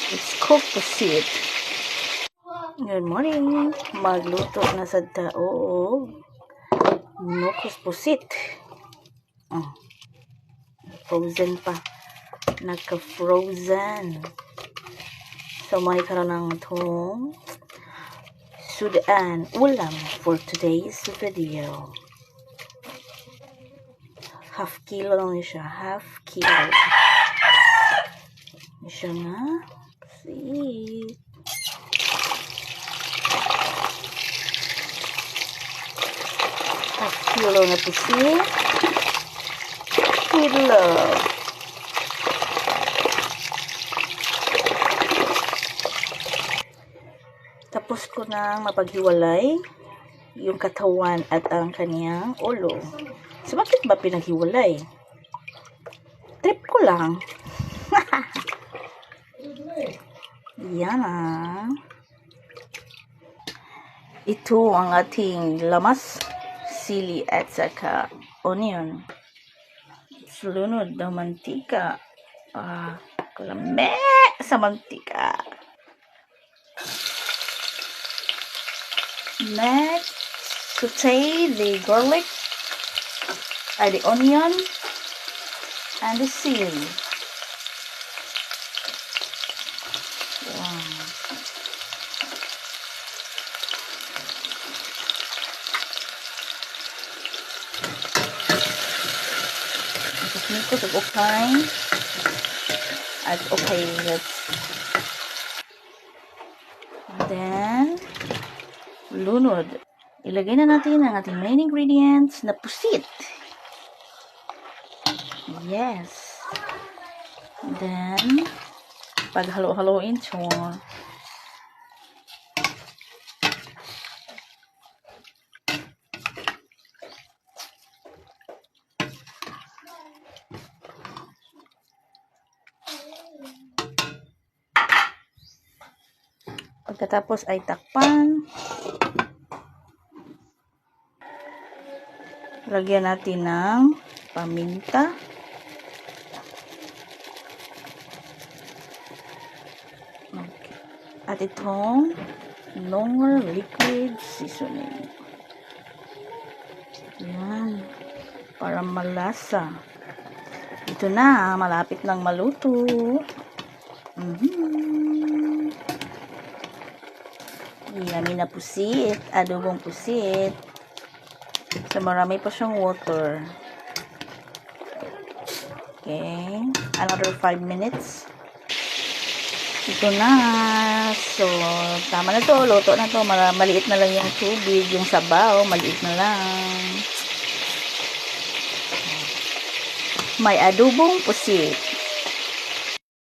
It's cooked pusit. Good morning. Magluto na sa taog. Nukos pusit. Frozen pa. Naka-frozen. So, may karoon ng itong sudan ulam for today's video. Half kilo lang siya. Half kilo. Siya na. See. Half kilo na pusit. With love. Tapos ko nang mapaghiwalay yung katawan at ang kaniyang ulo. So, bakit ba pinaghiwalay? Trip ko lang. Yan ah. Ito ang ating lamas, sili at saka onion. Sunod ng mantika. Kulame sa mantika. Next, saute the garlic, the onion, and the sili. Wow. Tapos nito, okay. At okay, then, lunod. Ilagay na natin ang ating main ingredients na pusit. Yes. Then, paghalo-haloin ito. Pagkatapos ay takpan. Lagyan natin ng paminta. Okay. At itong normal liquid seasoning. Yan. Para malasa. Ito na. Malapit nang maluto. Yummy na pusit. Adobong pusit. So, marami pa siyang water. Okay. Another 5 minutes. Ito na. So, tama na to. Luto na to. Maliit na lang yung tubig. Yung sabaw, maliit na lang. May adobong pusit.